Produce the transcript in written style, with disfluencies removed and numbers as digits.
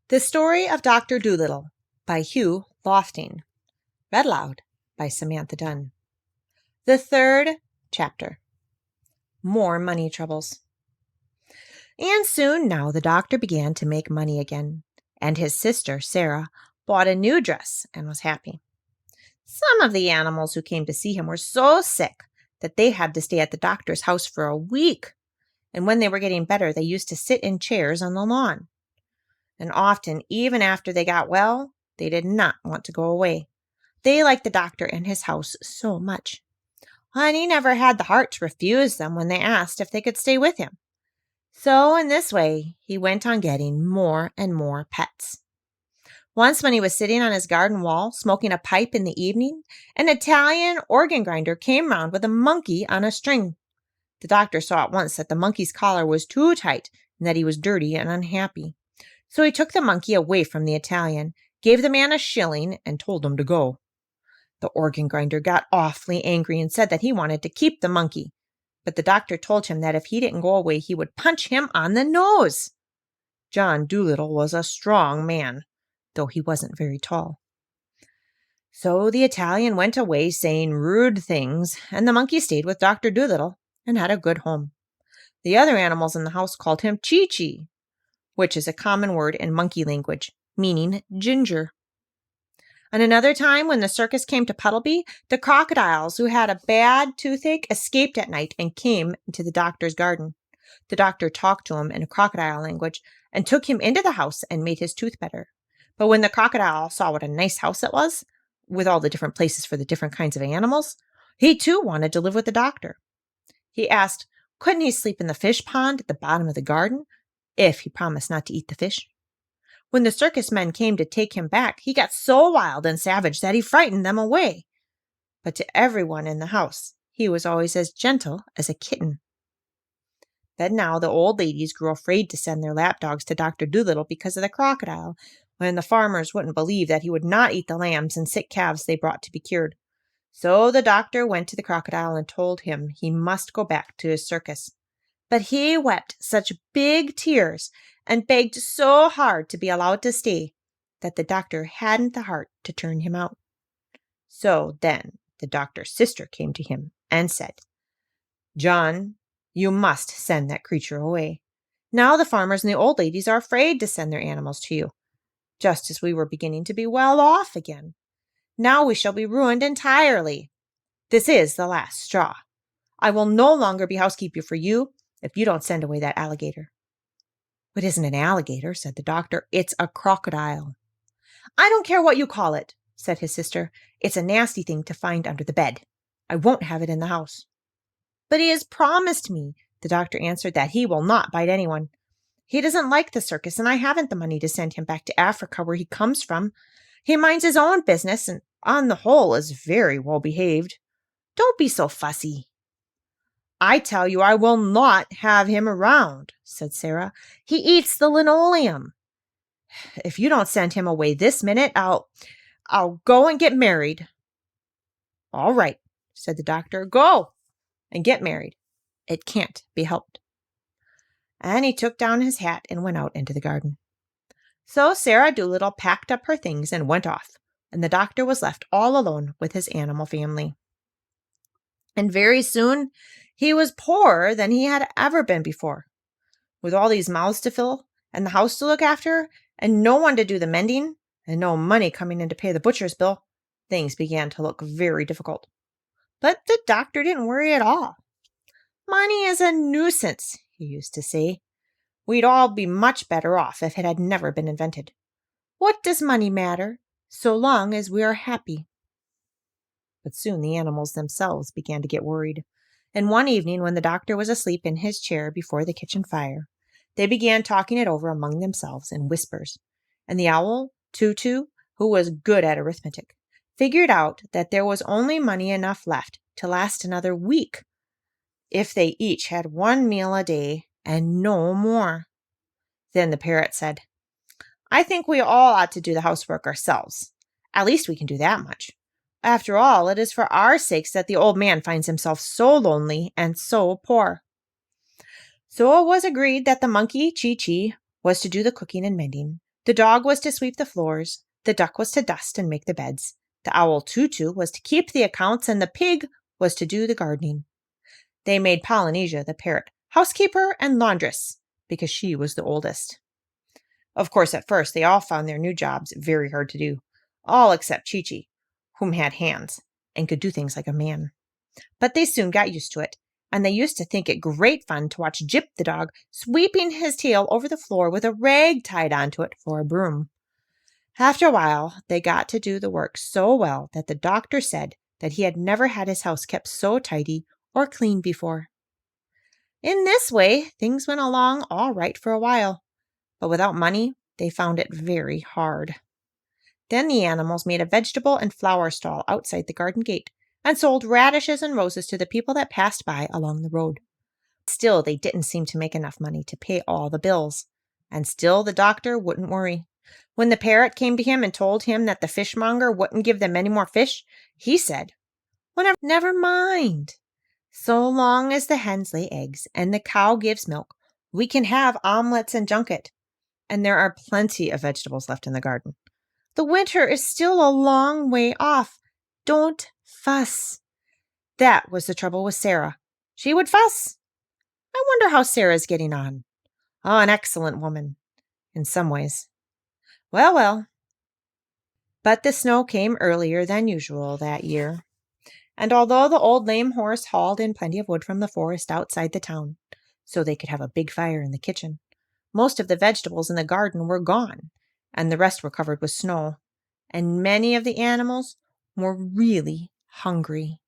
The Story of Dr. Dolittle by Hugh Lofting. Read aloud by Samantha Dunn. The third chapter. More money troubles. And soon now the doctor began to make money again, and his sister, Sarah, bought a new dress and was happy. Some of the animals who came to see him were so sick that they had to stay at the doctor's house for a week, and when they were getting better, they used to sit in chairs on the lawn. And often, even after they got well, they did not want to go away. They liked the doctor and his house so much. And he never had the heart to refuse them when they asked if they could stay with him. So in this way, he went on getting more and more pets. Once when he was sitting on his garden wall, smoking a pipe in the evening, an Italian organ grinder came round with a monkey on a string. The doctor saw at once that the monkey's collar was too tight and that he was dirty and unhappy. So he took the monkey away from the Italian, gave the man a shilling, and told him to go. The organ grinder got awfully angry and said that he wanted to keep the monkey, but the doctor told him that if he didn't go away, he would punch him on the nose. John Dolittle was a strong man, though he wasn't very tall. So the Italian went away saying rude things, and the monkey stayed with Dr. Dolittle and had a good home. The other animals in the house called him Chi-Chi, which is a common word in monkey language, meaning ginger. And another time, when the circus came to Puddleby, the crocodiles who had a bad toothache escaped at night and came into the doctor's garden. The doctor talked to him in crocodile language and took him into the house and made his tooth better. But when the crocodile saw what a nice house it was, with all the different places for the different kinds of animals, he too wanted to live with the doctor. He asked, couldn't he sleep in the fish pond at the bottom of the garden, if he promised not to eat the fish? When the circus men came to take him back, he got so wild and savage that he frightened them away. But to everyone in the house, he was always as gentle as a kitten. Then now the old ladies grew afraid to send their lapdogs to Dr. Dolittle because of the crocodile, when the farmers wouldn't believe that he would not eat the lambs and sick calves they brought to be cured. So the doctor went to the crocodile and told him he must go back to his circus. But he wept such big tears and begged so hard to be allowed to stay that the doctor hadn't the heart to turn him out. So then the doctor's sister came to him and said, John, you must send that creature away. Now the farmers and the old ladies are afraid to send their animals to you, just as we were beginning to be well off again. Now we shall be ruined entirely. This is the last straw. I will no longer be housekeeper for you if you don't send away that alligator. It isn't an alligator, said the doctor. It's a crocodile. I don't care what you call it, said his sister. It's a nasty thing to find under the bed. I won't have it in the house. But he has promised me, the doctor answered, that he will not bite anyone. He doesn't like the circus, and I haven't the money to send him back to Africa where he comes from. He minds his own business, and on the whole is very well behaved. Don't be so fussy. I tell you, I will not have him around, said Sarah. He eats the linoleum. If you don't send him away this minute, I'll go and get married. All right, said the doctor. Go and get married. It can't be helped. And he took down his hat and went out into the garden. So Sarah Dolittle packed up her things and went off, and the doctor was left all alone with his animal family. And very soon he was poorer than he had ever been before. With all these mouths to fill, and the house to look after, and no one to do the mending, and no money coming in to pay the butcher's bill, things began to look very difficult. But the doctor didn't worry at all. Money is a nuisance, he used to say. We'd all be much better off if it had never been invented. What does money matter, so long as we are happy? But soon the animals themselves began to get worried. And one evening, when the doctor was asleep in his chair before the kitchen fire, they began talking it over among themselves in whispers. And the owl, Tutu, who was good at arithmetic, figured out that there was only money enough left to last another week, if they each had one meal a day and no more. Then the parrot said, I think we all ought to do the housework ourselves. At least we can do that much. After all, it is for our sakes that the old man finds himself so lonely and so poor. So it was agreed that the monkey, Chi-Chi, was to do the cooking and mending, The dog was to sweep the floors, the duck was to dust and make the beds, the owl Tutu was to keep the accounts, and the pig was to do the gardening. They made Polynesia, the parrot, housekeeper and laundress, because she was the oldest. Of course, at first, they all found their new jobs very hard to do, all except Chi-Chi, whom had hands and could do things like a man. But they soon got used to it, and they used to think it great fun to watch Jip the dog sweeping his tail over the floor with a rag tied onto it for a broom. After a while, they got to do the work so well that the doctor said that he had never had his house kept so tidy or clean before. In this way, things went along all right for a while, but without money, they found it very hard. Then the animals made a vegetable and flower stall outside the garden gate and sold radishes and roses to the people that passed by along the road. Still, they didn't seem to make enough money to pay all the bills, and still the doctor wouldn't worry. When the parrot came to him and told him that the fishmonger wouldn't give them any more fish, he said, "Well, never mind. So long as the hens lay eggs and the cow gives milk, we can have omelets and junket, and there are plenty of vegetables left in the garden. The winter is still a long way off. Don't fuss." That was the trouble with Sarah. She would fuss. I wonder how Sarah's getting on. Oh, an excellent woman, in some ways. Well, well. But the snow came earlier than usual that year, and although the old lame horse hauled in plenty of wood from the forest outside the town, so they could have a big fire in the kitchen, most of the vegetables in the garden were gone, and the rest were covered with snow, and many of the animals were really hungry.